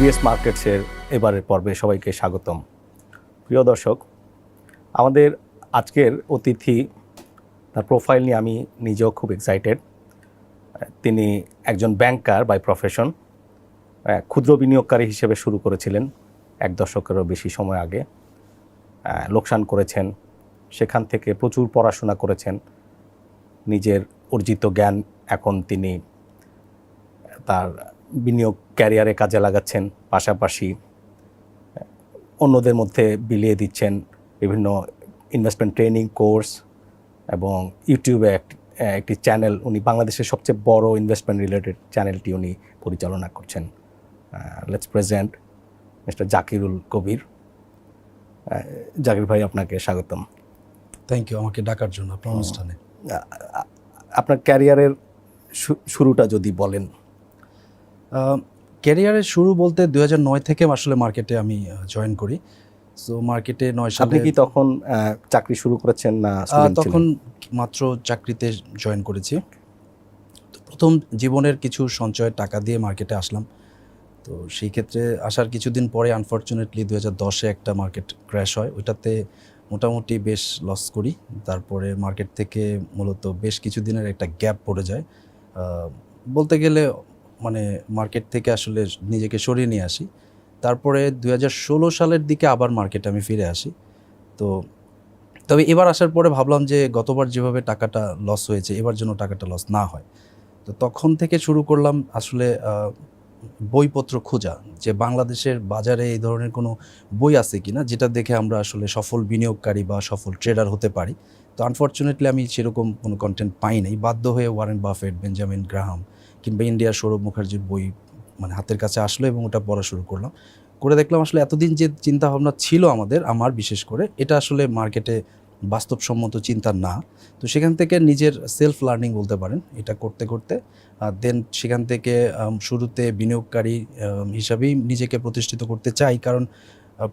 DBS মার্কেটসের এবারের পর্বে সবাইকে স্বাগতম। প্রিয় দর্শক, আমাদের আজকের অতিথি, তার প্রোফাইল নিয়ে আমি নিজেও খুব এক্সাইটেড। তিনি একজন ব্যাংকার বাই প্রফেশন, ক্ষুদ্র বিনিয়োগকারী হিসেবে শুরু করেছিলেন 1 দশকেরও বেশি সময় আগে। লোকসান করেছেন, সেখান থেকে প্রচুর পড়াশোনা করেছেন, নিজের অর্জিত জ্ঞান এখন তিনি তার বিনিয়োগ ক্যারিয়ারে কাজে লাগাচ্ছেন, পাশাপাশি অন্যদের মধ্যে বিলিয়ে দিচ্ছেন বিভিন্ন ইনভেস্টমেন্ট ট্রেনিং কোর্স, এবং ইউটিউবে একটি চ্যানেল, উনি বাংলাদেশের সবচেয়ে বড় ইনভেস্টমেন্ট রিলেটেড চ্যানেলটি উনি পরিচালনা করছেন। লেটস প্রেজেন্ট মিস্টার জাকিরুল কবির। জাকির ভাই, আপনাকে স্বাগতম। থ্যাংক ইউ আমাকে ডাকার জন্য আপনার অনুষ্ঠানে। আপনার ক্যারিয়ারের শুরুটা যদি বলেন। ক্যারিয়ারের শুরু বলতে 2009 থেকে আসলে মার্কেটে আমি জয়েন করি। সো মার্কেটে 9 সালে। আপনি কি তখন চাকরি শুরু করেছেন না স্টুডেন্ট ছিলেন? তখন মাত্র চাকরিতে জয়েন করেছি। তো প্রথম জীবনের কিছু সঞ্চয়ের টাকা দিয়ে মার্কেটে আসলাম। তো সেই ক্ষেত্রে আসার কিছুদিন পরে আনফর্চুনেটলি 2010-এ একটা মার্কেট ক্র্যাশ হয়। ওইটাতে মোটামুটি বেশ লস করি। তারপরে মার্কেট থেকে মূলত বেশ কিছুদিনের একটা গ্যাপ পড়ে যায়। বলতে গেলে মানে মার্কেট থেকে আসলে নিজেকে সরিয়ে নিয়ে আসি। তারপরে 2016 সালের দিকে আবার মার্কেটে আমি ফিরে আসি। তো তবে এবার আসার পরে ভাবলাম যে গতবার যেভাবে টাকাটা লস হয়েছে, এবার যেন টাকাটা লস না হয়। তো তখন থেকে শুরু করলাম আসলে বইপত্র খোঁজা, যে বাংলাদেশের বাজারে এই ধরনের কোনো বই আছে কিনা যেটা দেখে আমরা আসলে সফল বিনিয়োগকারী বা সফল ট্রেডার হতে পারি। তো আনফর্চুনেটলি আমি সেরকম কোনো কন্টেন্ট পাই নাই। বাধ্য হয়ে ওয়ারেন বাফেট, বেঞ্জামিন গ্রাহাম কিংবা ইন্ডিয়ার সৌরভ মুখার্জির বই মানে হাতের কাছে আসলো এবং ওটা পড়া শুরু করলাম। করে দেখলাম আসলে এতদিন যে চিন্তাভাবনা ছিল আমার বিশেষ করে, এটা আসলে মার্কেটে বাস্তবসম্মত চিন্তা না। তো সেখান থেকে নিজের সেলফ লার্নিং বলতে পারেন, এটা করতে করতে দেন সেখান থেকে শুরুতে বিনিয়োগকারী হিসাবেই নিজেকে প্রতিষ্ঠিত করতে চাই। কারণ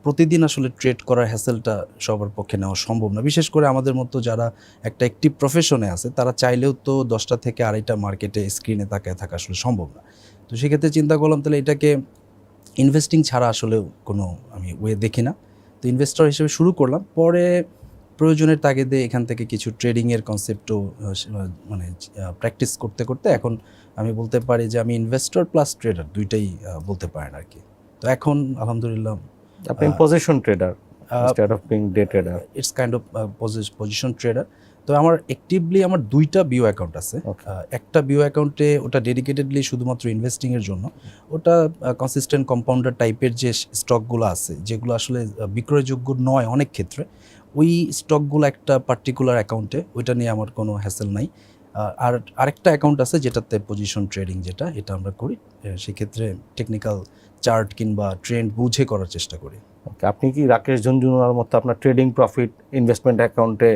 প্রতিদিন আসলে ট্রেড করার হ্যাসেলটা সবার পক্ষে নেওয়া সম্ভব না। বিশেষ করে আমাদের মতো যারা একটা অ্যাক্টিভ প্রফেশনে আছে, তারা চাইলেও তো 10টা থেকে 2:30 মার্কেটে স্ক্রিনে তাকায় থাকা আসলে সম্ভব না। তো সেক্ষেত্রে চিন্তা করলাম তাহলে এটাকে ইনভেস্টিং ছাড়া আসলে কোনো আমি ওয়ে দেখি না। তো ইনভেস্টর হিসেবে শুরু করলাম। পরে প্রয়োজনের তাগিদে এখান থেকে কিছু ট্রেডিংয়ের কনসেপ্টও মানে প্র্যাকটিস করতে করতে এখন আমি বলতে পারি যে আমি ইনভেস্টর প্লাস ট্রেডার দুইটাই বলতে পারেন আর কি। তো এখন আলহামদুলিল্লাহ আপনি position trader instead of being day trader. It's kind of position trader. তো আমার অ্যাক্টিভলি আমার 2টা বিও অ্যাকাউন্ট আছে। একটা বিও অ্যাকাউন্টে ওটা ডেডিকেটেডলি শুধুমাত্র ইনভেস্টিংয়ের জন্য। ওটা কনসিস্টেন্ট কম্পাউন্ডার টাইপের যে স্টকগুলো আছে, যেগুলো আসলে বিক্রয়যোগ্য নয় অনেক ক্ষেত্রে, ওই স্টকগুলো একটা পার্টিকুলার অ্যাকাউন্টে, ওইটা নিয়ে আমার কোনো হ্যাসেল নাই। আর আরেকটা অ্যাকাউন্ট আছে যেটাতে পজিশন ট্রেডিং, এটা আমরা করি। সেক্ষেত্রে টেকনিক্যাল চার্ট কিংবা ট্রেন্ড বুঝে করার চেষ্টা করি। আপনি কি রাকেশ ঝুনঝুনার মতো আপনার ট্রেডিং প্রফিট ইনভেস্টমেন্ট অ্যাকাউন্টে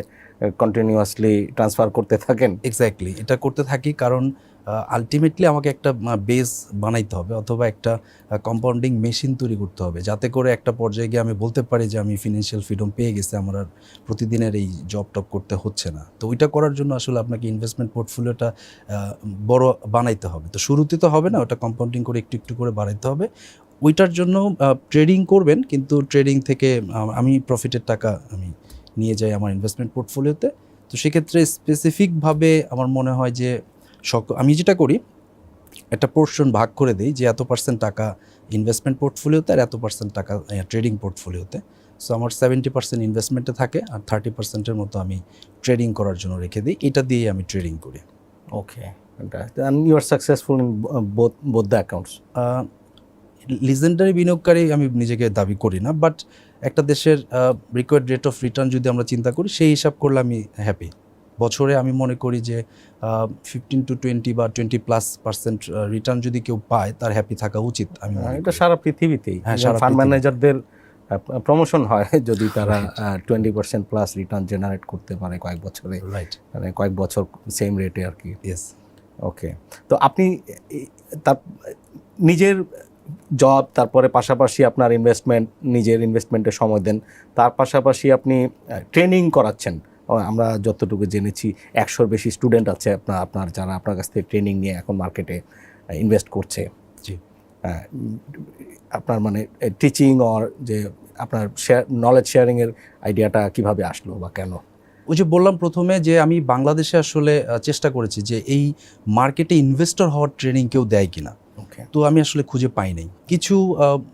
কন্টিনিউয়াসলি ট্রান্সফার করতে থাকেন? এক্স্যাক্টলি, এটা করতে থাকি কারণ আলটিমেটলি আমাকে একটা বেস বানাইতে হবে অথবা একটা কম্পাউন্ডিং মেশিন তৈরি করতে হবে, যাতে করে একটা পর্যায়ে গিয়ে আমি বলতে পারি যে আমি ফিনান্সিয়াল ফ্রিডম পেয়ে গেছি, আমার আর প্রতিদিনের এই জব টপ করতে হচ্ছে না। তো ওইটা করার জন্য আসলে আপনাকে ইনভেস্টমেন্ট পোর্টফোলিওটা বড় বানাইতে হবে। তো শুরুতে তো হবে না, ওটা কম্পাউন্ডিং করে একটু একটু করে বাড়াইতে হবে। ওইটার জন্য ট্রেডিং করবেন, কিন্তু ট্রেডিং থেকে আমি প্রফিটের টাকা আমি নিয়ে যাই আমার ইনভেস্টমেন্ট পোর্টফোলিওতে। তো সেক্ষেত্রে স্পেসিফিকভাবে আমার মনে হয় যে আমি যেটা করি, একটা পোর্শন ভাগ করে দিই যে এত% টাকা ইনভেস্টমেন্ট পোর্টফোলিওতে আর এত% টাকা ট্রেডিং পোর্টফোলিওতে। সো আমার 70% ইনভেস্টমেন্টে থাকে আর 30%-এর মতো আমি ট্রেডিং করার জন্য রেখে দিই। এটা দিয়ে আমি ট্রেডিং করি। ওকে, and you are successful in both the accounts? Legendary বিনিয়োগকারী আমি নিজেকে দাবি করি না, বাট একটা দেশের রিকোয়ার্ড রেট অফ রিটার্ন যদি আমরা চিন্তা করি, সেই হিসাব করলে আমি হ্যাপি। বছরে আমি মনে করি যে 15 to 20 বা 20+% রিটার্ন যদি কেউ পায়, তার হ্যাপি থাকা উচিত। আমি এটা সারা পৃথিবীতেই ফান্ড ম্যানেজারদের প্রমোশন হয় যদি তারা 20%+ রিটার্ন জেনারেট করতে পারে কয়েক বছরে, রাইট, মানে কয়েক বছর সেম রেটে আর কি। ইয়েস। ওকে, তো আপনি তার নিজের জব, তারপরে পাশাপাশি আপনার নিজের ইনভেস্টমেন্টে সময় দেন, তার পাশাপাশি আপনি ট্রেনিং করাচ্ছেন। আমরা যতটুকু জেনেছি 100-র বেশি স্টুডেন্ট আছে আপনার যারা আপনার কাছ থেকে ট্রেনিং নিয়ে এখন মার্কেটে ইনভেস্ট করছে। জি। আপনার মানে টিচিং অর যে আপনার নলেজ শেয়ারিংয়ের আইডিয়াটা কিভাবে আসলো বা কেন? ওই যে বললাম প্রথমে যে আমি বাংলাদেশে আসলে চেষ্টা করেছি যে এই মার্কেটে ইনভেস্টর হওয়ার ট্রেনিং কেউ দেয় কিনা। ওকে। তো আমি আসলে খুঁজে পাই নাই। কিছু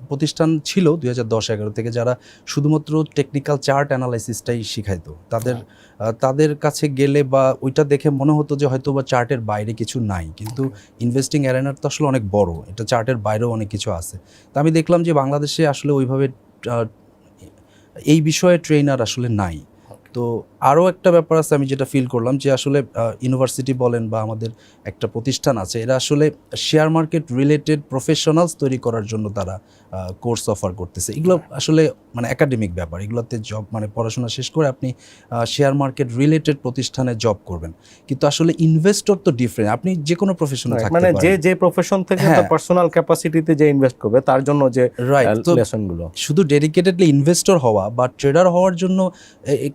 প্রতিষ্ঠান ছিল 2010-11 থেকে যারা শুধুমাত্র টেকনিক্যাল চার্ট অ্যানালাইসিসটাই শিখাইতো। তাদের কাছে গেলে বা ওইটা দেখে মনে হতো যে হয়তো বা চার্টের বাইরে কিছু নাই, কিন্তু ইনভেস্টিং অ্যারেনার তো আসলে অনেক বড়, এটা চার্টের বাইরেও অনেক কিছু আছে। তো আমি দেখলাম যে বাংলাদেশে আসলে ওইভাবে এই বিষয়ে ট্রেনার আসলে নাই। তো আরও একটা ব্যাপার আছে, আমি যেটা ফিল করলাম যে আসলে ইউনিভার্সিটি বলেন বা আমাদের একটা প্রতিষ্ঠান আছে, এরা আসলে শেয়ার মার্কেট রিলেটেড প্রফেশনালস তৈরি করার জন্য তারা কোর্স অফার করতেছে। এগুলো আসলে মানে একাডেমিক ব্যাপার, এগুলোতে জব মানে পড়াশোনা শেষ করে আপনি শেয়ার মার্কেট রিলেটেড প্রতিষ্ঠানে জব করবেন, কিন্তু আসলে ইনভেস্টর তো ডিফারেন্ট, আপনি যে কোনো প্রফেশনে থাকতে মানে পারেন। যে প্রফেশন থেকে পার্সোনাল ক্যাপাসিটিতে যে ইনভেস্ট করবে তার জন্য যে লেসনগুলো, শুধু ডেডিকেটেডলি ইনভেস্টর হওয়া বা ট্রেডার হওয়ার জন্য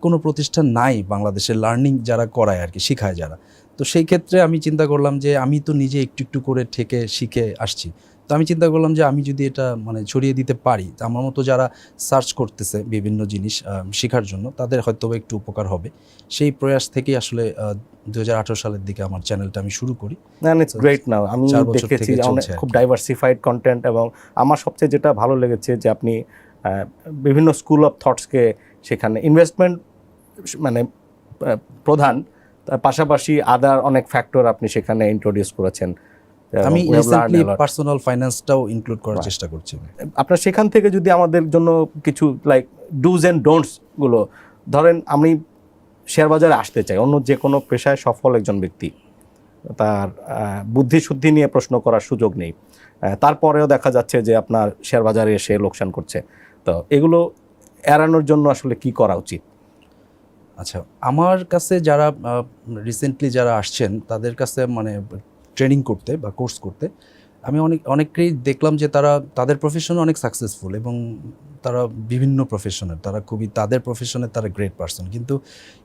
কোনো প্রতিষ্ঠান নাই বাংলাদেশে লার্নিং যারা করায় আর কি, শিখায় যারা। তো সেই ক্ষেত্রে আমি চিন্তা করলাম যে আমি তো নিজে একটু একটু করে ঠেকে শিখে আসছি, তো আমি চিন্তা করলাম যে আমি যদি এটা মানে ছড়িয়ে দিতে পারি, আমার মতো যারা সার্চ করতেছে বিভিন্ন জিনিস শেখার জন্য, তাদের হয়তো একটু উপকার হবে। সেই প্রয়াস থেকেই আসলে 2018 সালের দিকে আমার চ্যানেলটা আমি শুরু করি। ইটস গ্রেট নাও। আমি দেখেছি অনেক খুব ডাইভার্সিফাইড কন্টেন্ট, এবং আমার সবচেয়ে যেটা ভালো লেগেছে যে আপনি বিভিন্ন স্কুল অফ থটসকে সেখানে ইনভেস্টমেন্ট মানে প্রধান, তার পাশাপাশি আদার অনেক ফ্যাক্টর আপনি সেখানে ইন্ট্রোডিউস করেছেন। আমি রিসেন্টলি পার্সোনাল ফাইন্যান্সটাও ইনক্লুড করার চেষ্টা করছি। আপনার সেখান থেকে যদি আমাদের জন্য কিছু লাইক ডুজ অ্যান্ড ডোন্টস গুলো, ধরেন আমি শেয়ার বাজারে আসতে চাই, অন্য যে কোনো পেশায় সফল একজন ব্যক্তি, তার বুদ্ধি শুদ্ধি নিয়ে প্রশ্ন করার সুযোগ নেই, তারপরেও দেখা যাচ্ছে যে আপনার শেয়ার বাজারে এসে লোকসান করছে, তো এগুলো এড়ানোর জন্য আসলে কি করা উচিত? আচ্ছা, আমার কাছে যারা রিসেন্টলি যারা আসছেন তাদের কাছে মানে ট্রেনিং করতে বা কোর্স করতে, আমি অনেককেই দেখলাম যে তাদের প্রফেশনে অনেক সাকসেসফুল এবং তারা বিভিন্ন প্রফেশনের, তারা খুবই তাদের প্রফেশনে তারা গ্রেট পারসন, কিন্তু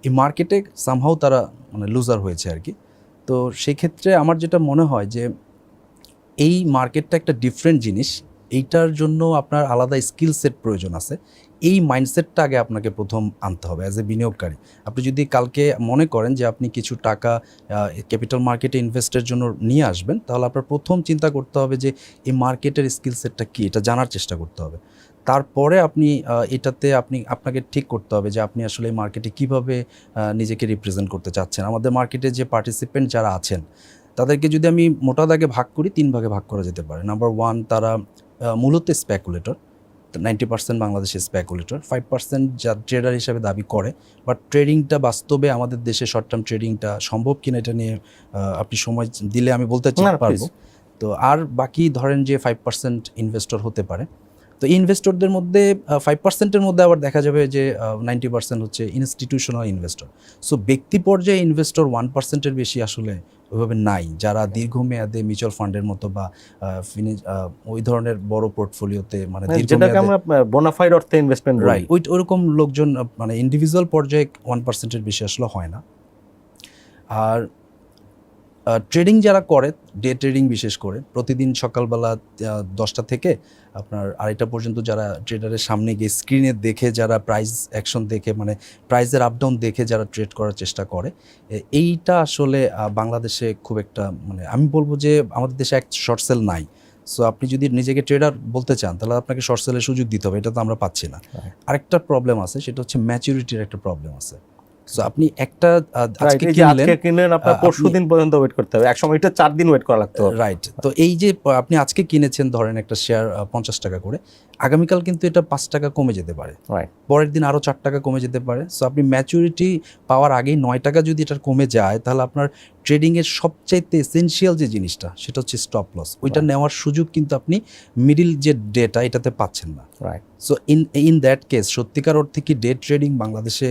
এই মার্কেটে সামহাও তারা মানে লুজার হয়েছে আর কি। তো সেই ক্ষেত্রে আমার যেটা মনে হয় যে এই মার্কেটটা একটা ডিফারেন্ট জিনিস, এইটার জন্য আপনার আলাদা স্কিল সেট প্রয়োজন আছে। এই মাইন্ডসেটটা আগে আপনাকে প্রথম আনতে হবে অ্যাজ এ বিনিয়োগকারী। আপনি যদি কালকে মনে করেন যে আপনি কিছু টাকা ক্যাপিটাল মার্কেটে ইনভেস্টের জন্য নিয়ে আসবেন, তাহলে আপনার প্রথম চিন্তা করতে হবে যে এই মার্কেটের স্কিল সেটটা কী, এটা জানার চেষ্টা করতে হবে। তারপরে আপনি এটাতে আপনাকে ঠিক করতে হবে যে আপনি আসলে এই মার্কেটে কীভাবে নিজেকে রিপ্রেজেন্ট করতে চাচ্ছেন। আমাদের মার্কেটে যে পার্টিসিপেন্ট যারা আছেন তাদেরকে যদি আমি মোটা দাগে ভাগ করি, 3 ভাগে ভাগ করা যেতে পারে। নাম্বার 1, তারা মূলত স্পেকুলেটর, 90% বাংলাদেশে স্পেকুলেটর, 5% যা ট্রেডার হিসেবে দাবি করে, বাট ট্রেডিংটা বাস্তবে আমাদের দেশে শর্ট টার্ম ট্রেডিংটা সম্ভব কিনা এটা নিয়ে আপনি সময় দিলে আমি বলতে পারবো। তো আর বাকি ধরেন যে 5% ইনভেস্টর হতে পারে। তো ইনভেস্টরদের মধ্যে 5%-এর মধ্যে আবার দেখা যাবে যে 90% হচ্ছে ইনস্টিটিউশনাল ইনভেস্টর। সো ব্যক্তি পর্যায়ে ইনভেস্টর 1%-এর বেশি আসলে ওইভাবে নাই, যারা দীর্ঘমেয়াদে মিউচুয়াল ফান্ডের মতো বা ওই ধরনের বড় পোর্টফোলিওতে মানে যেটাকে আমরা বোনাফাইড অর্থে ইনভেস্টমেন্ট রাইট, ওইরকম লোকজন মানে ইন্ডিভিজুয়াল পর্যায়ে 1%-এর বেশি আসলে হয় না। আর ট্রেডিং যারা করে, ডে ট্রেডিং বিশেষ করে, প্রতিদিন সকালবেলা 10টা থেকে আপনার 2:30 পর্যন্ত যারা ট্রেডারের সামনে গিয়ে স্ক্রিনে দেখে, যারা প্রাইস অ্যাকশন দেখে মানে প্রাইসের আপডাউন দেখে যারা ট্রেড করার চেষ্টা করে, এইটা আসলে বাংলাদেশে খুব একটা মানে আমি বলবো যে আমাদের দেশে এক শর্ট সেল নাই। সো আপনি যদি নিজেকে ট্রেডার বলতে চান তাহলে আপনাকে শর্ট সেলের সুযোগ দিতে হবে, এটা তো আমরা পাচ্ছি না। আরেকটা প্রবলেম আছে, সেটা হচ্ছে ম্যাচুরিটির একটা প্রবলেম আছে। সো আপনি একটা আজকে কিনলেন, আপনার পরশুদিন পর্যন্ত ওয়েট করতে হবে, একসময় এটা 4 দিন ওয়েট করা লাগতো। রাইট, তো এই যে আপনি আজকে কিনেছেন ধরেন একটা শেয়ার 50 টাকা করে, আগামীকাল কিন্তু এটা 5 টাকা কমে যেতে পারে, পরের দিন আরও 4 টাকা কমে যেতে পারে। সো আপনি ম্যাচুরিটি পাওয়ার আগেই 9 টাকা যদি এটা কমে যায়, তাহলে আপনার ট্রেডিংয়ের সবচাইতে এসেনশিয়াল যে জিনিসটা সেটা হচ্ছে স্টপ লস, ওইটা নেওয়ার সুযোগ কিন্তু আপনি মিডিল যে ডেটা এটাতে পাচ্ছেন না। সো ইন দ্যাট কেস সত্যিকার অর্থে কি ডে ট্রেডিং বাংলাদেশে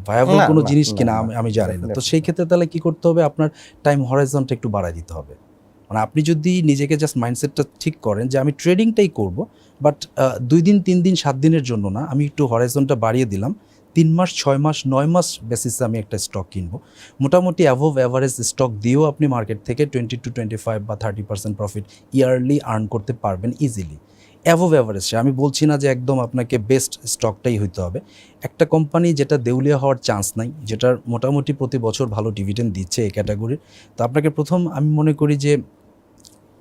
ভায়াবল কোনো জিনিস কিনা আমি জানি না। তো সেই ক্ষেত্রে তাহলে কী করতে হবে, আপনার টাইম হরাইজনটা একটু বাড়ায় দিতে হবে। মানে আপনি যদি নিজেকে জাস্ট মাইন্ডসেটটা ঠিক করেন যে আমি ট্রেডিংটাই করব, বাট 2 দিন 3 দিন 7 দিনের জন্য না, আমি একটু হরাইজনটা বাড়িয়ে দিলাম, 3 মাস 6 মাস 9 মাস বেসিসে আমি একটা স্টক কিনবো, মোটামুটি অ্যাভোভ অ্যাভারেজ স্টক দিয়েও আপনি মার্কেট থেকে 20-25 বা 30% প্রফিট ইয়ারলি আর্ন করতে পারবেন ইজিলি। অ্যাভোভ অ্যাভারেজ, আমি বলছি না যে একদম আপনাকে বেস্ট স্টকটাই হইতে হবে। একটা কোম্পানি যেটা দেউলিয়া হওয়ার চান্স নাই, যেটার মোটামুটি প্রতি বছর ভালো ডিভিডেন্ড দিচ্ছে এই ক্যাটাগরির, তো আপনাকে প্রথম আমি মনে করি যে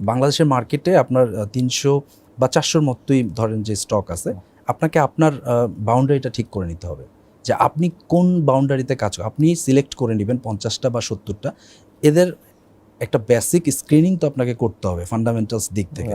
বাংলাদেশের মার্কেটে আপনার 300 বা 400-র মতোই ধরেন যে স্টক আছে, আপনাকে আপনার বাউন্ডারিটা ঠিক করে নিতে হবে যে আপনি কোন বাউন্ডারিতে কাজ করেন। আপনি সিলেক্ট করে নেবেন 50টা বা 70টা, এদের একটা বেসিক স্ক্রিনিং তো আপনাকে করতে হবে ফান্ডামেন্টালস দিক থেকে।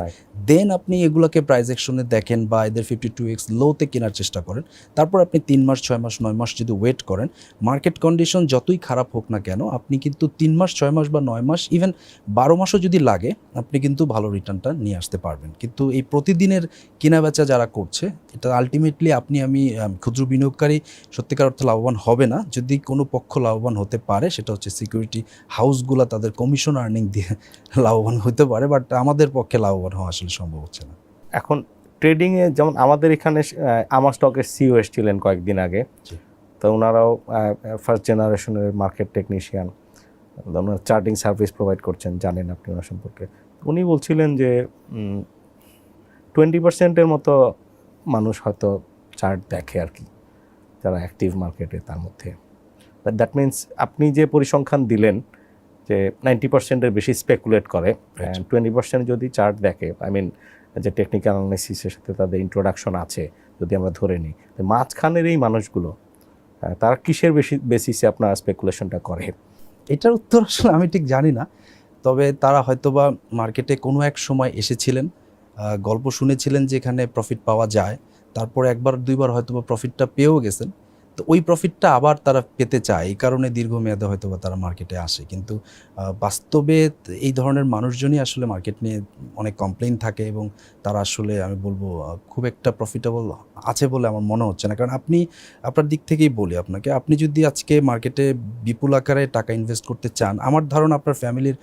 দেন আপনি এগুলোকে প্রাইস অ্যাকশনে দেখেন বা এদের 52x লোতে কেনার চেষ্টা করেন। তারপর আপনি 3 মাস 6 মাস 9 মাস যদি ওয়েট করেন, মার্কেট কন্ডিশন যতই খারাপ হোক না কেন, আপনি কিন্তু 3 মাস 6 মাস বা 9 মাস ইভেন 12 মাসও যদি লাগে, আপনি কিন্তু ভালো রিটার্নটা নিয়ে আসতে পারবেন। কিন্তু এই প্রতিদিনের কেনা বেচা যারা করছে, এটা আলটিমেটলি আমি ক্ষুদ্র বিনিয়োগকারী সত্যিকার অর্থে লাভবান হবে না। যদি কোনো পক্ষ লাভবান হতে পারে, সেটা হচ্ছে সিকিউরিটি হাউসগুলো তাদের কমিশন আর্নিং দিয়ে লাভবান হতে পারে, বাট আমাদের পক্ষে লাভবান হওয়া আসলে সম্ভব হচ্ছে না। এখন ট্রেডিংয়ে যেমন আমাদের এখানে আমার স্টকের সিও এসেছিলেন কয়েকদিন আগে, তো ওনারাও ফার্স্ট জেনারেশনের মার্কেট টেকনিশিয়ান, ওনারা চার্টিং সার্ভিস প্রোভাইড করছেন, জানেন আপনি ওনার সম্পর্কে। উনি বলছিলেন যে 20%-এর মতো মানুষ হয়তো চার্ট দেখে আর কি, যারা অ্যাক্টিভ মার্কেটে, তার মধ্যে দ্যাট মিনস আপনি যে পরিসংখ্যান দিলেন যে 90%-এর বেশি স্পেকুলেট করে, 20% যদি চার্ট দেখে, আই মিন যে টেকনিক্যাল অ্যানালাইসিসের সাথে তাদের ইন্ট্রোডাকশন আছে যদি আমরা ধরে নিই, মাঝখানের এই মানুষগুলো তারা কিসের বেসিসে আপনার স্পেকুলেশনটা করে? এটার উত্তর আসলে আমি ঠিক জানি না, তবে তারা হয়তোবা মার্কেটে কোনো এক সময় এসেছিলেন, গল্প শুনেছিলেন যে এখানে প্রফিট পাওয়া যায়, তারপরে একবার দুইবার হয়তোবা প্রফিটটা পেয়েও গেছেন, তো ওই প্রফিটটা আবার তারা পেতে চায়, এই কারণে দীর্ঘমেয়াদে হয়তোবা তারা মার্কেটে আসে। কিন্তু বাস্তবে এই ধরনের মানুষজনই আসলে মার্কেট নিয়ে অনেক কমপ্লেইন থাকে এবং তারা আসলে আমি বলবো খুব একটা প্রফিটেবল আছে বলে আমার মনে হচ্ছে না। কারণ আপনার দিক থেকেই বলি আপনাকে, আপনি যদি আজকে মার্কেটে বিপুল আকারে টাকা ইনভেস্ট করতে চান, আমার ধারণা আপনার ফ্যামিলির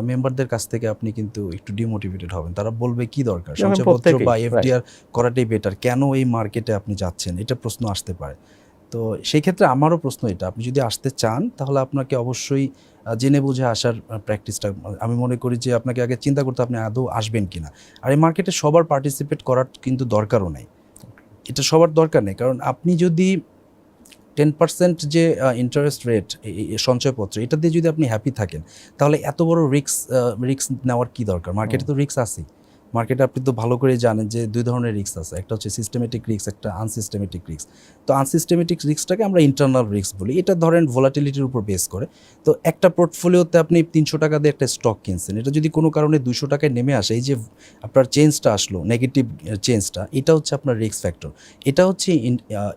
মেম্বারদের কাছ থেকে আপনি কিন্তু একটু ডিমোটিভেটেড হবেন। তারা বলবে কি দরকার, সঞ্চয়পত্র বা এফডিআর করাটাই বেটার, কেন এই মার্কেটে আপনি যাচ্ছেন, এটা প্রশ্ন আসতে পারে। তো সেই ক্ষেত্রে আমারও প্রশ্ন এটা, আপনি যদি আসতে চান তাহলে আপনাকে অবশ্যই জেনে বুঝে আসার প্র্যাকটিসটা আমি মনে করি যে আপনাকে আগে চিন্তা করতে আপনি আদৌ আসবেন কিনা। আর এই মার্কেটে সবার পার্টিসিপেট করার কিন্তু দরকারও নেই, এটা সবার দরকার নেই। কারণ আপনি যদি 10% যে ইন্টারেস্ট রেট সঞ্চয়পত্র, এটা দিয়ে যদি আপনি হ্যাপি থাকেন, তাহলে এত বড় রিস্ক নেওয়ার কি দরকার? মার্কেটে তো রিস্ক আছেই। মার্কেটে আপনি তো ভালো করে জানেন যে দুই ধরনের রিস্ক আছে, একটা হচ্ছে সিস্টেমেটিক রিস্ক, একটা আনসিস্টেমেটিক রিস্ক। তো আনসিস্টেমেটিক রিস্কটাকে আমরা ইন্টারনাল রিস্ক বলি, এটা ধরেন ভোলাটিলিটির উপর বেস করে। তো একটা পোর্টফোলিওতে আপনি 300 টাকা দিয়ে একটা স্টক কিনছেন, এটা যদি কোনো কারণে 200 টাকায় নেমে আসে, এই যে আপনার চেঞ্জটা আসলো, নেগেটিভ চেঞ্জটা, এটা হচ্ছে আপনার রিস্ক ফ্যাক্টর, এটা হচ্ছে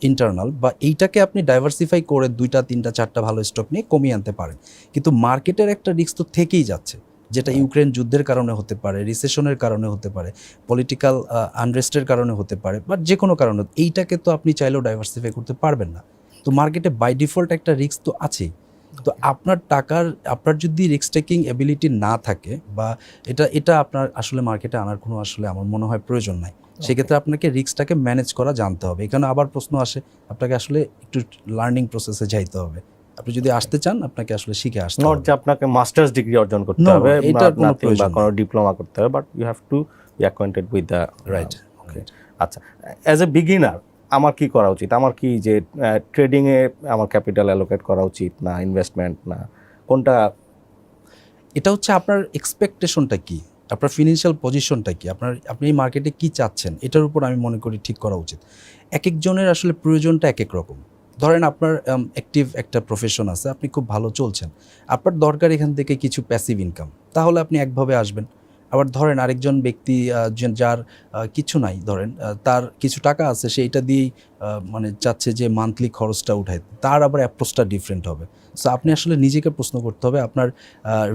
ইন্টারনাল। বা এইটাকে আপনি ডাইভার্সিফাই করে 2টা 3টা 4টা ভালো স্টক নিয়ে কমিয়ে আনতে পারেন। কিন্তু মার্কেটের একটা রিস্ক তো থেকেই যাচ্ছে, যেটা ইউক্রেন যুদ্ধের কারণে হতে পারে, রিসেশনের কারণে হতে পারে, পলিটিক্যাল আনরেস্টের কারণে হতে পারে, বাট যে কোনো কারণে এইটাকে তো আপনি চাইলেও ডাইভার্সিফাই করতে পারবেন না। তো মার্কেটে বাই ডিফল্ট একটা রিস্ক তো আছেই। তো আপনার যদি রিস্ক টেকিং এবিলিটি না থাকে, বা এটা আপনার আসলে মার্কেটে আনার কোনো আসলে আমার মনে হয় প্রয়োজন নাই। সেক্ষেত্রে আপনাকে রিস্কটাকে ম্যানেজ করা জানতে হবে। এখানে আবার প্রশ্ন আসে, আপনাকে আসলে একটু লার্নিং প্রসেসে যাইতে হবে। আপনি যদি আসতে চান, আপনাকে আসলে শিখে আসতে হবে, নট যে আপনাকে মাস্টার্স ডিগ্রি অর্জন করতে হবে, এটা কোনো প্রয়োজন বা কোনো ডিপ্লোমা করতে হবে, but you have to be acquainted with the right. Okay, আচ্ছা, অ্যাজ এ বিগিনার আমার কি করা উচিত? আমার কি যে ট্রেডিংয়ে আমার ক্যাপিটাল অ্যালোকেট করা উচিত, না ইনভেস্টমেন্ট, না কোনটা? এটা হচ্ছে আপনার এক্সপেকটেশনটা কি, আপনার ফিনান্সিয়াল পজিশনটা কি, আপনি এই মার্কেটে কি চাচ্ছেন, এটার উপর আমি মনে করি ঠিক করা উচিত। এক একজনের আসলে প্রয়োজনটা এক এক রকম। ধরেন আপনার অ্যাক্টিভ একটা প্রফেশন আছে, আপনি খুব ভালো চলছেন, আপনার দরকার এখান থেকে কিছু প্যাসিভ ইনকাম, তাহলে আপনি একভাবে আসবেন। আবার ধরেন আরেকজন ব্যক্তি যার কিছু নাই, ধরেন তার কিছু টাকা আছে, সেইটা দিয়েই মানে চাচ্ছে যে মান্থলি খরচটা উঠায়, তার আবার অ্যাপ্রোচটা ডিফারেন্ট হবে। সো আপনি আসলে নিজেকে প্রশ্ন করতে হবে আপনার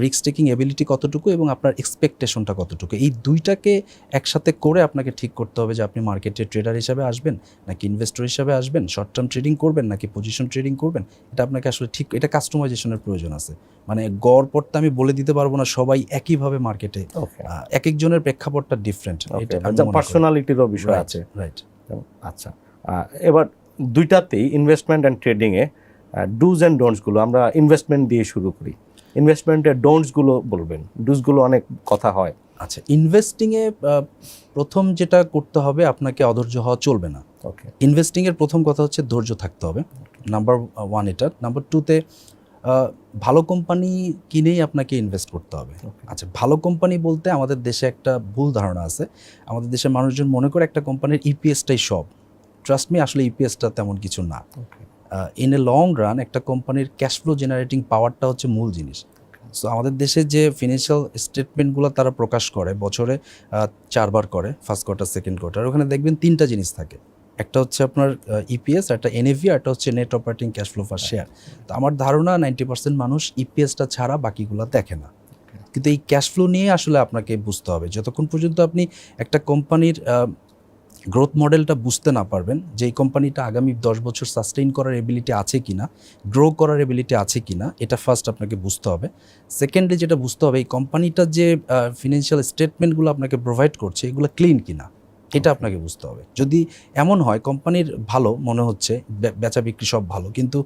রিস্ক টেকিং এবিলিটি কতটুকু এবং আপনার এক্সপেকটেশনটা কতটুকু। এই দুইটাকে একসাথে করে আপনাকে ঠিক করতে হবে যে আপনি মার্কেটে ট্রেডার হিসাবে আসবেন, নাকি ইনভেস্টর হিসাবে আসবেন, শর্ট টার্ম ট্রেডিং করবেন, নাকি পজিশন ট্রেডিং করবেন। এটা আপনাকে আসলে ঠিক, এটা কাস্টমাইজেশনের প্রয়োজন আছে। মানে গড় পড়তে আমি বলে দিতে পারবো না সবাই একইভাবে মার্কেটে, এক একজনের প্রেক্ষাপটটা ডিফারেন্ট, পার্সোনালিটিরও বিষয় আছে। রাইট। আচ্ছা, এবার দুইটাতেই ইনভেস্টমেন্ট অ্যান্ড ট্রেডিংয়ে ডুজ অ্যান্ড ডোন্টসগুলো আমরা ইনভেস্টমেন্ট দিয়ে শুরু করি। ইনভেস্টমেন্টের ডোন্টসগুলো বলবেন, ডুজগুলো অনেক কথা হয়। আচ্ছা, ইনভেস্টিংয়ে প্রথম যেটা করতে হবে, আপনাকে অধৈর্য হওয়া চলবে না। ওকে, ইনভেস্টিংয়ের প্রথম কথা হচ্ছে ধৈর্য থাকতে হবে, নাম্বার 1 এটা। নাম্বার 2তে ভালো কোম্পানি কিনেই আপনাকে ইনভেস্ট করতে হবে। আচ্ছা, ভালো কোম্পানি বলতে আমাদের দেশে একটা ভুল ধারণা আছে। আমাদের দেশের মানুষজন মনে করে একটা কোম্পানির ইপিএসটাই সব। ট্রাস্ট মি, আসলে ইপিএসটা তেমন কিছু না। ইন এ লং রান একটা কোম্পানির ক্যাশ ফ্লো জেনারেটিং পাওয়ারটা হচ্ছে মূল জিনিস। সো আমাদের দেশে যে ফিনান্সিয়াল স্টেটমেন্টগুলো তারা প্রকাশ করে বছরে 4বার করে, ফার্স্ট কোয়ার্টার, সেকেন্ড কোয়ার্টার, ওখানে দেখবেন 3টা জিনিস থাকে। একটা হচ্ছে আপনার ইপিএস, একটা এনএভি, একটা হচ্ছে নেট অপারেটিং ক্যাশ ফ্লো পার শেয়ার। তো আমার ধারণা 90% মানুষ ইপিএসটা ছাড়া বাকিগুলো দেখে না। কিন্তু এই ক্যাশ ফ্লো নিয়ে আসলে আপনাকে বুঝতে হবে। যতক্ষণ পর্যন্ত আপনি একটা কোম্পানির গ্রোথ মডেলটা বুঝতে না পারবেন, যে এই কোম্পানিটা আগামী 10 বছর সাস্টেইন করার এবিলিটি আছে কিনা, গ্রো করার এবিলিটি আছে কিনা, এটা ফার্স্ট আপনাকে বুঝতে হবে। সেকেন্ডলি যেটা বুঝতে হবে, এই কোম্পানিটার যে ফিনান্সিয়াল স্টেটমেন্টগুলো আপনাকে প্রোভাইড করছে এগুলো ক্লিন কিনা, এটা আপনাকে বুঝতে হবে। যদি এমন হয় কোম্পানির ভালো মনে হচ্ছে, বেচা বিক্রি সব ভালো, কিন্তু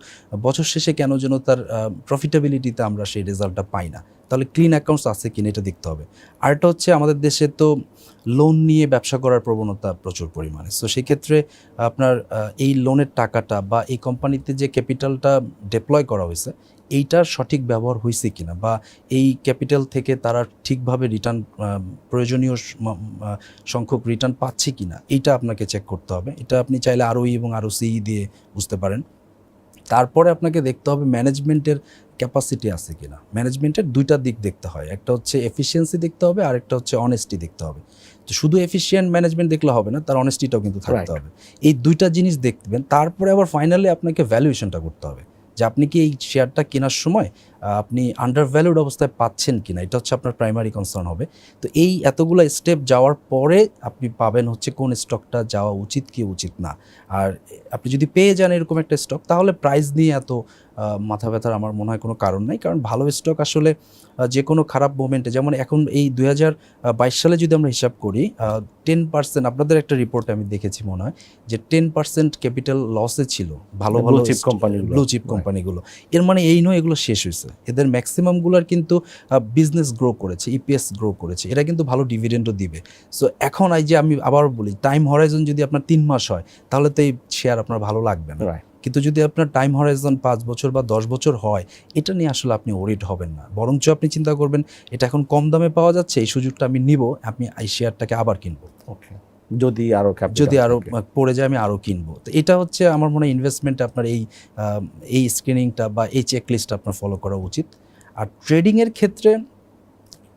বছর শেষে কেন যেন তার প্রফিটেবিলিটিতে আমরা সেই রেজাল্টটা পাই না, তাহলে ক্লিন অ্যাকাউন্টস আছে কিনা এটা দেখতে হবে। আরেকটা হচ্ছে, আমাদের দেশে তো লোন নিয়ে ব্যবসা করার প্রবণতা প্রচুর পরিমাণে। সো সেক্ষেত্রে আপনার এই লোনের টাকাটা বা এই কোম্পানিতে যে ক্যাপিটালটা ডিপ্লয় করা হয়েছে এইটার সঠিক ব্যবহার হয়েছে কিনা, বা এই ক্যাপিটাল থেকে তারা ঠিকভাবে রিটার্ন, প্রয়োজনীয় সংখ্যক রিটার্ন পাচ্ছে কিনা, এইটা আপনাকে চেক করতে হবে। এটা আপনি চাইলে আরওই এবং আরওসি দিয়ে বুঝতে পারেন। তারপরে আপনাকে দেখতে হবে ম্যানেজমেন্টের ক্যাপাসিটি আছে কিনা। ম্যানেজমেন্টের 2টা দিক দেখতে হয়, একটা হচ্ছে এফিসিয়েন্সি দেখতে হবে, আর একটা হচ্ছে অনেস্টি দেখতে হবে। তো শুধু এফিসিয়েন্ট ম্যানেজমেন্ট দেখলে হবে না, তার অনেস্টিটাও কিন্তু থাকতে হবে। এই 2টা জিনিস দেখবেন, তারপরে আবার ফাইনালি আপনাকে ভ্যালুয়েশনটা করতে হবে, যে আপনি কি এই শেয়ারটা কেনার সময় আপনি আন্ডার ভ্যালুড অবস্থায় পাচ্ছেন কিনা, এটা হচ্ছে আপনার প্রাইমারি কনসার্ন হবে। তো এই এতগুলো স্টেপ যাওয়ার পরে আপনি পাবেন হচ্ছে কোন স্টকটা যাওয়া উচিত কি উচিত না। আর আপনি যদি পেয়ে যান এরকম একটা স্টক, তাহলে প্রাইস নিয়ে এত মাথা ব্যথার আমার মনে হয় কোনো কারণ নাই। কারণ ভালো স্টক আসলে যে কোনো খারাপ মোমেন্টে, যেমন এখন এই 2022 সালে যদি আমরা হিসাব করি, 10%, আপনাদের একটা রিপোর্টে আমি দেখেছি মনে হয় যে 10% ক্যাপিটাল লসে ছিল ভালো ভালো ব্লু চিপ কোম্পানিগুলো। এর মানে এই নয় এগুলো শেষ হয়েছে, এদের ম্যাক্সিমামগুলোর কিন্তু বিজনেস গ্রো করেছে, ইপিএস গ্রো করেছে, এরা কিন্তু ভালো ডিভিডেন্ডও দিবে। সো এখন এই যে আমি আবার বলি, টাইম হরাইজন যদি আপনার 3 মাস হয় তাহলে তো এই শেয়ার আপনার ভালো লাগবে না। কিন্তু যদি আপনার টাইম হরাইজন 5 বছর বা 10 বছর হয়, এটা নিয়ে আসলে আপনি ওরিড হবেন না। বরঞ্চ আপনি চিন্তা করবেন, এটা এখন কম দামে পাওয়া যাচ্ছে, এই সুযোগটা আমি নিব, আপনি এই শেয়ারটাকে আবার কিনবো। ওকে, যদি আরও পড়ে যায় আমি আরও কিনবো। তো এটা হচ্ছে আমার মনে হয় ইনভেস্টমেন্টে আপনার এই স্ক্রিনিংটা বা এই চেকলিস্টটা আপনার ফলো করা উচিত। আর ট্রেডিংয়ের ক্ষেত্রে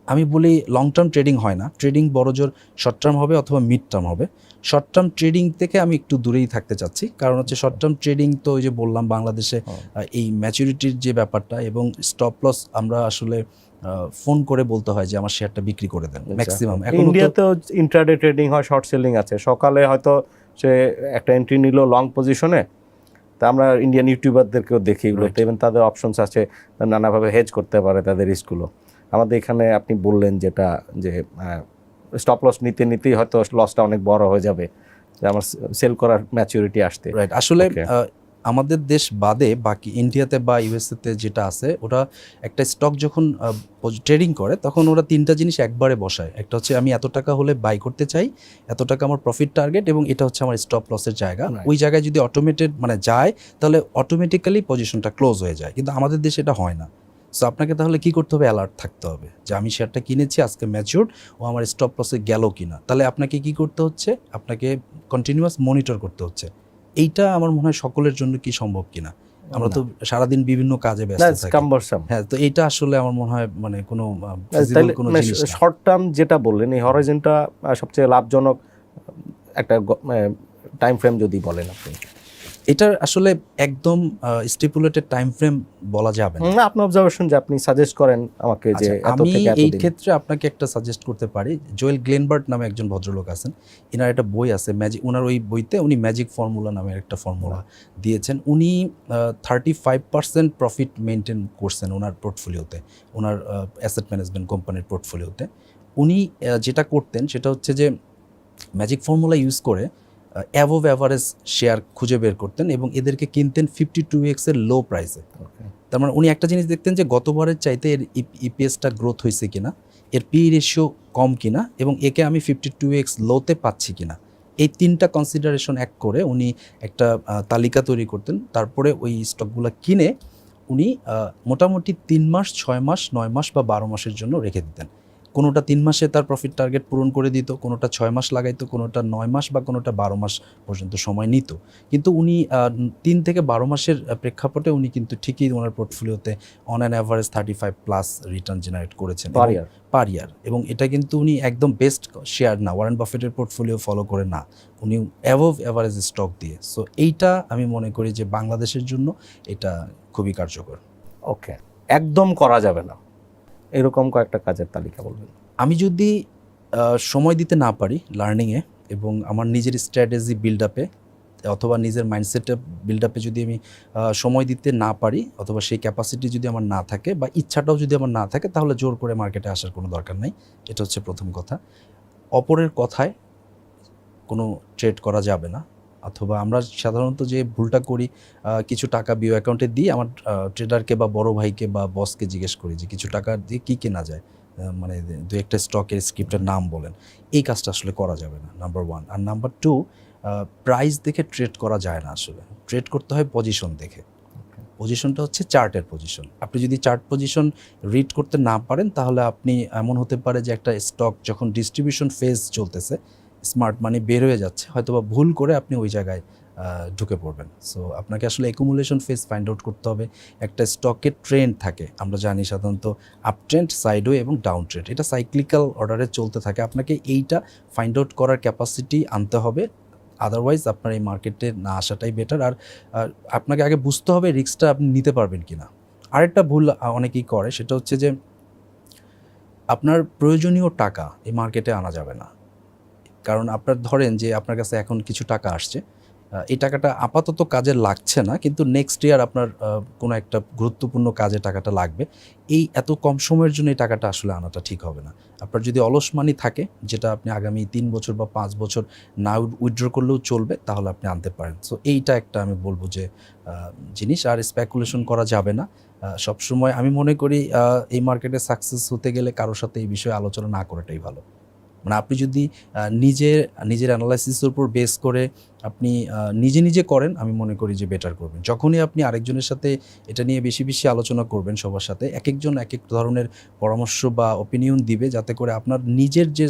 আমি বলি লং টার্ম ট্রেডিং হয় না, ট্রেডিং বড়জোর শর্ট টার্ম হবে অথবা মিড টার্ম হবে। শর্ট টার্ম ট্রেডিং থেকে আমি একটু দূরেই থাকতে চাচ্ছি, কারণ হচ্ছে শর্ট টার্ম ট্রেডিং তো ওই যে বললাম বাংলাদেশে এই ম্যাচুরিটির যে ব্যাপারটা এবং স্টপ লস আমরা আসলে ফোন করে বলতে হয় যে আমার শেয়ারটা বিক্রি করে দেন ম্যাক্সিমাম। এখন ইন্ডিয়াতেও ইন্ট্রাডে ট্রেডিং হয়, শর্ট সেলিং আছে। সকালে হয়তো সে একটা এন্ট্রি নিল লং পজিশনে, তা আমরা ইন্ডিয়ান ইউটিউবারদেরকেও দেখি এগুলোতে, এবং তাদের অপশনস আছে, নানাভাবে হেজ করতে পারে তাদের রিস্কগুলো। আমাদের এখানে আপনি বললেন যেটা, যে স্টপ লস নিতে নিতেই হয়তো লসটা অনেক বড় হয়ে যাবে, যে আমার সেল করার ম্যাচুরিটি আসতে। রাইট, আসলে আমাদের দেশ বাদে বাকি ইন্ডিয়াতে বা ইউএসএতে যেটা আছে, ওটা একটা স্টক যখন ট্রেডিং করে তখন ওরা 3টা জিনিস একবারে বসায়। একটা হচ্ছে আমি এত টাকা হলে বাই করতে চাই, এত টাকা আমার প্রফিট টার্গেট, এবং এটা হচ্ছে আমার স্টপ লসের জায়গা। ওই জায়গায় যদি অটোমেটেড যায় তাহলে অটোমেটিক্যালি পজিশনটা ক্লোজ হয়ে যায়, কিন্তু আমাদের দেশে এটা হয় না। সো আপনাকে তাহলে কি করতে হবে, অ্যালার্ট থাকতে হবে যে আমি শেয়ারটা কিনেছি আজকে ম্যাচিউরড, ও আমার স্টপ লসে গেল কিনা। তাহলে আপনাকে কি করতে হচ্ছে, আপনাকে কন্টিনিউয়াস মনিটর করতে হচ্ছে। এইটা আমার মনে হয় সকলের জন্য কি সম্ভব কিনা। আমরা তো সারাদিন বিভিন্ন কাজে ব্যস্ত থাকি। হ্যাঁ, তো এইটা আসলে আমার মনে হয় মানে কোনো জিনিস না। শর্ট টার্ম যেটা বললেন, এই হরাইজনটা সবচেয়ে লাভজনক একটা টাইম ফ্রেম যদি বলেন আপনি। এটার আসলে একদম স্টিপুলেটেড টাইম ফ্রেম বলা যাবে না। আপনার অবজারভেশন যে আপনি সাজেস্ট করেন আমাকে, যে আমি এই ক্ষেত্রে আপনাকে একটা সাজেস্ট করতে পারি। জোয়েল গ্লেনবার্ট নামে একজন ভদ্রলোক আছেন, এনার একটা বই আছে ম্যাজিক, ওনার ওই বইতে উনি ম্যাজিক ফর্মুলা নামের একটা ফর্মুলা দিয়েছেন। উনি 35% প্রফিট মেনটেন করছেন ওনার পোর্টফোলিওতে, ওনার অ্যাসেট ম্যানেজমেন্ট কোম্পানির পোর্টফোলিওতে। উনি যেটা করতেন সেটা হচ্ছে যে ম্যাজিক ফর্মুলা ইউজ করে অ্যাভোভ অ্যাভারেজ শেয়ার খুঁজে বের করতেন এবং এদেরকে কিনতেন 52x এর লো প্রাইসে। তার মানে উনি একটা জিনিস দেখতেন যে গতবারের চাইতে এর ইপিএসটা গ্রোথ হয়েছে কিনা, এর পি রেশিও কম কিনা, এবং একে আমি 52x লোতে পাচ্ছি কিনা। এই তিনটা কনসিডারেশন এক করে উনি একটা তালিকা তৈরি করতেন। তারপরে ওই স্টকগুলো কিনে উনি মোটামুটি 3 মাস, 6 মাস, 9 মাস বা 12 মাসের জন্য রেখে দিতেন। কোনোটা 3 মাসে তার প্রফিট টার্গেট পূরণ করে দিত, কোনোটা 6 মাস লাগাইতো, কোনোটা 9 মাস বা কোনোটা 12 মাস পর্যন্ত সময় নিত। কিন্তু উনি 3 থেকে 12 মাসের প্রেক্ষাপটে উনি কিন্তু ঠিকই ওনার পোর্টফোলিওতে on an average 35+ return generate করেছেন পার ইয়ার। এবং এটা কিন্তু উনি একদম বেস্ট শেয়ার না, ওয়ারেন বাফেটের পোর্টফোলিও ফলো করে না, উনি অ্যাভোভ অ্যাভারেজ স্টক দিয়ে। সো এইটা আমি মনে করি যে বাংলাদেশের জন্য এটা খুবই কার্যকর। ওকে, একদম করা যাবে না এরকম কয়েকটা কাজের তালিকা বলবেন? আমি যদি সময় দিতে না পারি লার্নিংয়ে এবং আমার নিজের স্ট্র্যাটেজি বিল্ড আপে অথবা নিজের মাইন্ডসেটে বিল্ড আপে যদি আমি সময় দিতে না পারি অথবা সেই ক্যাপাসিটি যদি আমার না থাকে বা ইচ্ছাটাও যদি আমার না থাকে, তাহলে জোর করে মার্কেটে আসার কোনো দরকার নাই। এটা হচ্ছে প্রথম কথা। অপরের কথায় কোনো ট্রেড করা যাবে না। অথবা আমরা সাধারণত যে ভুলটা করি, কিছু টাকা বিও অ্যাকাউন্টে দিয়ে আমার ট্রেডারকে বা বড় ভাইকে বা বসকে জিজ্ঞেস করি যে কিছু টাকা দিয়ে কী কেনা যায়, মানে দু একটা স্টকের স্ক্রিপ্টের নাম বলেন। এই কাজটা আসলে করা যাবে না, নাম্বার 1। আর নাম্বার 2, প্রাইস দেখে ট্রেড করা যায় না। আসলে ট্রেড করতে হয় পজিশন দেখে। পজিশনটা হচ্ছে চার্টের পজিশন। আপনি যদি চার্ট পজিশন রিড করতে না পারেন, তাহলে আপনি এমন হতে পারে যে একটা স্টক যখন ডিস্ট্রিবিউশন ফেজ চলতেছে, স্মার্ট মানি বের হয়ে যাচ্ছে, হয়তোবা ভুল করে আপনি ওই জায়গায় ঢুকে পড়বেন। সো আপনাকে আসলে অ্যাকুমুলেশন ফেজ ফাইন্ড আউট করতে হবে। একটা স্টকের ট্রেন্ড থাকে, আমরা জানি সাধারণত আপ ট্রেন্ড, সাইডওয়ে এবং ডাউন ট্রেন্ড, এটা সাইক্লিক্যাল অর্ডারে চলতে থাকে। আপনাকে এইটা ফাইন্ড আউট করার ক্যাপাসিটি আনতে হবে, আদারওয়াইজ আপনার এই মার্কেটে না আসাটাই বেটার। আর আপনাকে আগে বুঝতে হবে রিস্কটা আপনি নিতে পারবেন কি না। আরেকটা ভুল অনেকেই করে, সেটা হচ্ছে যে আপনার প্রয়োজনীয় টাকা এই মার্কেটে আনা যাবে না। কারণ আপনার ধরেন যে আপনার কাছে এখন কিছু টাকা আসছে, এই টাকাটা আপাতত কাজে লাগছে না, কিন্তু নেক্সট ইয়ার আপনার কোনো একটা গুরুত্বপূর্ণ কাজে টাকাটা লাগবে। এই এত কম সময়ের জন্য এই টাকাটা আসলে আনাটা ঠিক হবে না। আপনার যদি অলস মানি থাকে, যেটা আপনি আগামী 3 বছর বা 5 বছর না উইথড্র করলেও চলবে, তাহলে আপনি আনতে পারেন। সো এইটা একটা আমি বলবো যে জিনিস। আর স্পেকুলেশন করা যাবে না সবসময়। আমি মনে করি এই মার্কেটে সাকসেস হতে গেলে কারোর সাথে এই বিষয়ে আলোচনা না করাটাই ভালো। মানে আপনি যদি নিজের অ্যানালাইসিসের উপর বেস করে আপনি নিজে করেন, আমি মনে করি যে বেটার করবেন। যখনই আপনি আরেকজনের সাথে এটা নিয়ে বেশি আলোচনা করবেন, সবার সাথে এক একজন এক এক ধরনের পরামর্শ বা অপিনিয়ন দিবে, যাতে করে আপনার নিজের যে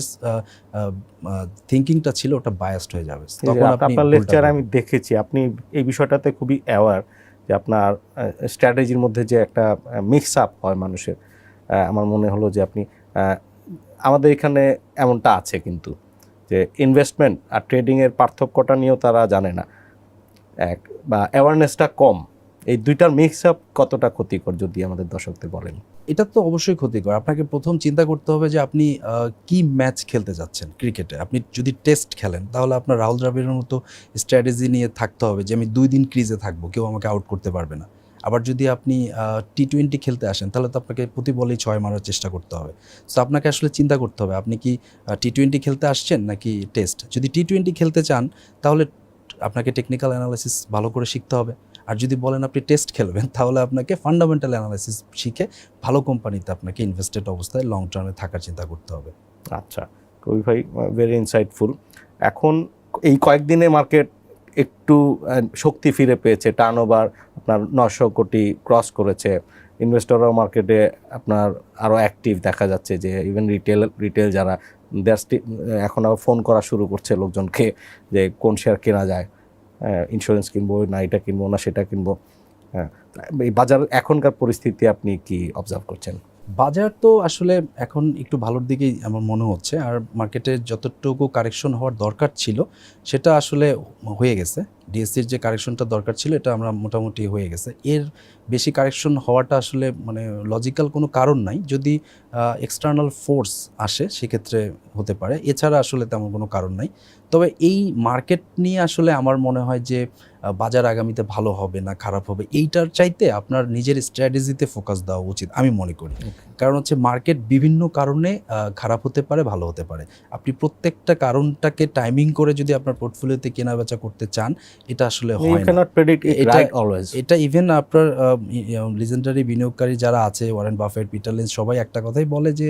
থিঙ্কিংটা ছিল ওটা বায়াসড হয়ে যাবে। তখন আপনার লেকচার আমি দেখেছি আপনি এই বিষয়টাতে খুবই অ্যাওয়ার যে আপনার স্ট্র্যাটেজির মধ্যে যে একটা মিক্স আপ হয় মানুষের। আমার মনে হলো যে আপনি আমাদের এখানে এমনটা আছে কিন্তু যে ইনভেস্টমেন্ট আর ট্রেডিংয়ের পার্থক্যটা নিয়েও তারা জানে না, বা অ্যাওয়ারনেসটা কম। এই দুইটার মিক্স আপ কতটা ক্ষতিকর যদি আমাদের দর্শকদের বলেন? এটা তো অবশ্যই ক্ষতিকর। আপনাকে প্রথম চিন্তা করতে হবে যে আপনি কি ম্যাচ খেলতে যাচ্ছেন ক্রিকেটে। আপনি যদি টেস্ট খেলেন, তাহলে আপনার রাহুল দ্রাবিড়ের মতো স্ট্র্যাটেজি নিয়ে থাকতে হবে যে আমি 2 দিন ক্রিজে থাকবো, কেউ আমাকে আউট করতে পারবে না। আবার যদি আপনি T20 খেলতে আসেন, তাহলে তো আপনাকে প্রতি বলেই 6 মারার চেষ্টা করতে হবে। সো আপনাকে আসলে চিন্তা করতে হবে আপনি কি T20 খেলতে আসছেন নাকি টেস্ট। যদি T20 খেলতে চান, তাহলে আপনাকে টেকনিক্যাল অ্যানালাইসিস ভালো করে শিখতে হবে। আর যদি বলেন আপনি টেস্ট খেলবেন, তাহলে আপনাকে ফান্ডামেন্টাল অ্যানালাইসিস শিখে ভালো কোম্পানিতে আপনাকে ইনভেস্টেড অবস্থায় লং টার্মে থাকার চিন্তা করতে হবে। আচ্ছা, কবি ভাই, ভেরি ইনসাইটফুল। এখন এই কয়েকদিনে মার্কেট একটু শক্তি ফিরে পেয়েছে, টার্নওভার আপনার 900 কোটি ক্রস করেছে। ইনভেস্টররাও মার্কেটে আপনার আরও অ্যাক্টিভ দেখা যাচ্ছে, যে ইভেন রিটেল যারা এখন আবার ফোন করা শুরু করছে লোকজনকে যে কোন শেয়ার কেনা যায়, ইন্স্যুরেন্স কিনবো না, এটা কিনবো না, সেটা কিনবো। হ্যাঁ, এই বাজার এখনকার পরিস্থিতি আপনি কি অবজার্ভ করছেন? বাজার তো আসলে এখন একটু ভালোর দিকেই আমার মনে হচ্ছে। আর মার্কেটে যতটুকু কারেকশন হওয়ার দরকার ছিল সেটা আসলে হয়ে গেছে। ডিএসসির যে কারেকশনটা দরকার ছিল এটা আমরা মোটামুটি হয়ে গেছে। এর বেশি কারেকশন হওয়াটা আসলে মানে লজিক্যাল কোনো কারণ নাই। যদি এক্সটার্নাল ফোর্স আসে সেক্ষেত্রে হতে পারে, এছাড়া আসলে তেমন কোনো কারণ নাই। তবে এই মার্কেট নিয়ে আসলে আমার মনে হয় যে বাজার আগামীতে ভালো হবে না খারাপ হবে এইটার চাইতে আপনার নিজের স্ট্র্যাটেজিতে ফোকাস দেওয়া উচিত আমি মনে করি। কারণ হচ্ছে মার্কেট বিভিন্ন কারণে খারাপ হতে পারে, ভালো হতে পারে। আপনি প্রত্যেকটা কারণটাকে টাইমিং করে যদি আপনার পোর্টফোলিওতে কেনা বেচা করতে চান, এটা আসলে You হয় না। cannot predict it এটা right always. এটা ইভেন আপনার লিজেন্ডারি বিনিয়োগকারী যারা আছে, ওয়ারেন বাফেট, পিটার লিঞ্চ, সবাই একটা কথাই বলে যে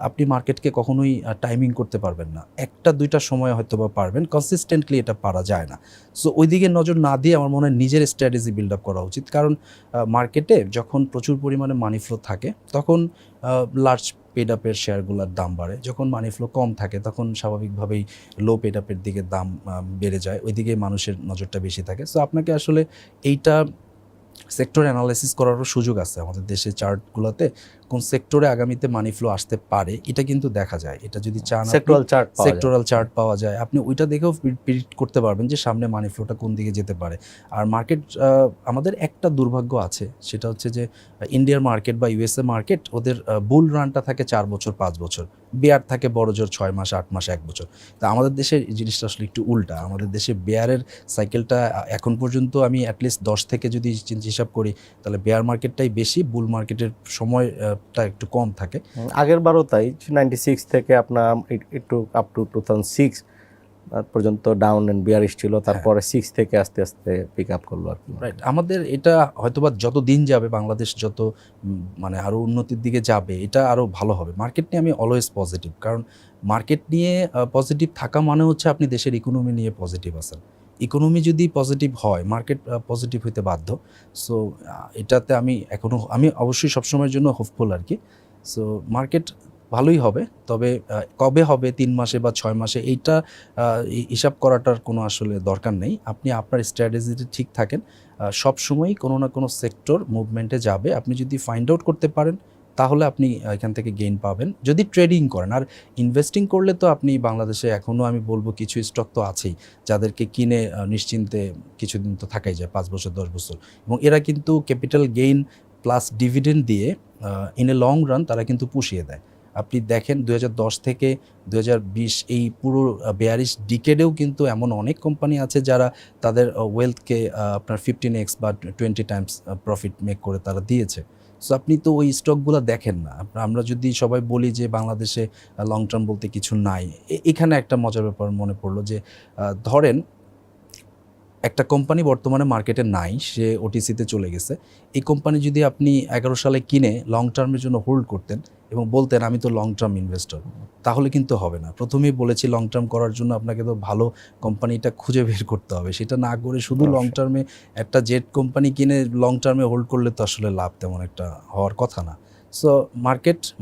আপনি মার্কেটকে কখনোই টাইমিং করতে পারবেন না। একটা দুইটা সময় হয়তো বা পারবেন, কনসিস্টেন্টলি এটা পারা যায় না। সো ওই দিকে নজর না দিয়ে আমার মনে হয় নিজের স্ট্র্যাটেজি বিল্ড আপ করা উচিত। কারণ মার্কেটে যখন প্রচুর পরিমাণে মানি ফ্লো থাকে তখন লার্জ পেড আপের শেয়ারগুলোর দাম বাড়ে, যখন মানি ফ্লো কম থাকে তখন স্বাভাবিকভাবেই লো পেড আপের দিকে দাম বেড়ে যায়, ওইদিকে মানুষের নজরটা বেশি থাকে। সো আপনাকে আসলে এইটা সেক্টর অ্যানালাইসিস করারও সুযোগ আছে আমাদের দেশের চার্টগুলোতে, কোন সেক্টরে আগামীতে মানি ফ্লো আসতে পারে এটা কিন্তু দেখা যায়। এটা যদি চান সেক্টরাল চার্ট পাওয়া যায়, আপনি ওইটা দেখেও প্রিডিক্ট করতে পারবেন যে সামনে মানি ফ্লোটা কোন দিকে যেতে পারে। আর মার্কেট আমাদের একটা দুর্ভাগ্য আছে, সেটা হচ্ছে যে ইন্ডিয়ার মার্কেট বা ইউএসএ মার্কেট, ওদের বুল রানটা থাকে 4 বছর 5 বছর, বেয়ার থাকে বড় জোর 6 মাস 8 মাস 1 বছর। তা আমাদের দেশের এই জিনিসটা আসলে একটু উল্টা। আমাদের দেশে বেয়ারের সাইকেলটা এখন পর্যন্ত আমি অ্যাটলিস্ট 10 থেকে যদি হিসাব করি তাহলে বেয়ার মার্কেটটাই বেশি, বুল মার্কেটের সময়টা একটু কম থাকে। আগের বারও তাই, 96 থেকে আপনার একটু আপ টু 2006 পর্যন্ত ডাউন এন্ড বিয়ারিশ ছিল, তারপরে 6 থেকে আস্তে আস্তে পিক আপ করলো আর কি। রাইট, আমাদের এটা হয়তোবা যত দিন যাবে বাংলাদেশ যত মানে আরও উন্নতির দিকে যাবে এটা আরও ভালো হবে। মার্কেট নিয়ে আমি অলওয়েজ পজিটিভ, কারণ মার্কেট নিয়ে পজিটিভ থাকা মানে হচ্ছে আপনি দেশের ইকোনমি নিয়ে পজিটিভ আছেন। ইকোনমি যদি পজিটিভ হয় মার্কেট পজিটিভ হইতে বাধ্য। সো এটাতে আমি অবশ্যই সবসময়ের জন্য হোপফুল আর কি। সো মার্কেট ভালোই হবে, তবে কবে হবে 3 মাসে বা 6 মাসে এইটা হিসাব করাটার কোনো আসলে দরকার নেই। আপনি আপনার স্ট্র্যাটেজিতে ঠিক থাকেন, সবসময়ই কোনো না কোনো সেক্টর মুভমেন্টে যাবে। আপনি যদি ফাইন্ড আউট করতে পারেন তাহলে আপনি এখান থেকে গেইন পাবেন যদি ট্রেডিং করেন। আর ইনভেস্টিং করলে তো আপনি বাংলাদেশে এখনও আমি বলবো কিছু স্টক তো আছেই যাদেরকে কিনে নিশ্চিন্তে কিছুদিন তো থাকাই যায়, 5 বছর 10 বছর, এবং এরা কিন্তু ক্যাপিটাল গেইন প্লাস ডিভিডেন্ড দিয়ে ইন এ লং রান তারা কিন্তু পুষিয়ে দেয়। আপনি দেখেন 2010 থেকে 2020 এই পুরো বেয়ারিশ ডিকেডেও কিন্তু এমন অনেক কোম্পানি আছে যারা তাদের ওয়েলথকে আপনার 15x বা 20 টাইমস প্রফিট মেক করে তারা দিয়েছে। সো আপনি তো ওই স্টকগুলো দেখেন না। আমরা যদি সবাই বলি যে বাংলাদেশে লং টার্ম বলতে কিছু নাই, এখানে একটা মজার ব্যাপার মনে পড়লো যে ধরেন একটা কোম্পানি বর্তমানে মার্কেটে নাই, সে ওটিসিতে চলে গেছে। এই কোম্পানি যদি আপনি 11 সালে কিনে লং টার্মের জন্য হোল্ড করতেন এবং বলতেন আমি তো লং টার্ম ইনভেস্টর, তাহলে কিন্তু হবে না। প্রথমেই বলেছি লং টার্ম করার জন্য আপনাকে তো ভালো কোম্পানিটা খুঁজে বের করতে হবে। সেটা না করে শুধু লং টার্মে একটা জেট কোম্পানি কিনে লং টার্মে হোল্ড করলে তো আসলে লাভ তেমন একটা হওয়ার কথা না। সো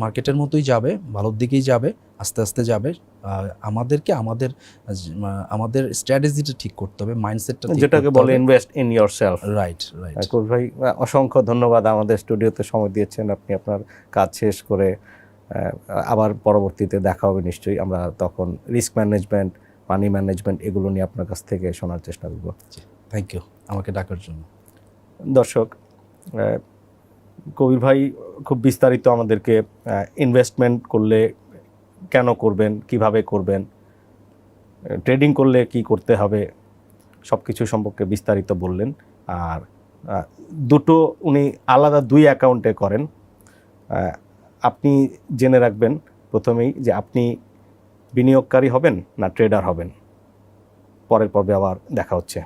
মার্কেটের মতোই যাবে, ভালোর দিকেই যাবে, আস্তে আস্তে যাবে। আমাদেরকে আমাদের স্ট্র্যাটেজিটা ঠিক করতে হবে, মাইন্ডসেটটা, যেটাকে বলে ইনভেস্ট ইন ইয়োরসেলফ। রাইট। কবির ভাই অসংখ্য ধন্যবাদ, আমাদের স্টুডিওতে সময় দিয়েছেন। আপনি আপনার কাজ শেষ করে আবার পরবর্তীতে দেখা হবে নিশ্চয়ই। আমরা তখন রিস্ক ম্যানেজমেন্ট, মানি ম্যানেজমেন্ট এগুলো নিয়ে আপনার কাছ থেকে শোনার চেষ্টা করব। থ্যাংক ইউ আমাকে ডাকার জন্য। দর্শক, কবির ভাই খুব বিস্তারিত আমাদেরকে ইনভেস্টমেন্ট করলে কেন করবেন, কিভাবে করবেন, ট্রেডিং করলে কি করতে হবে, সব কিছু সম্পর্কে বিস্তারিত বললেন। আর দুটো উনি আলাদা 2 অ্যাকাউন্টে করেন। আপনি জেনে রাখবেন প্রথমেই যে আপনি বিনিয়োগকারী হবেন না ট্রেডার হবেন। পরের পর্বে আবার দেখা হচ্ছে।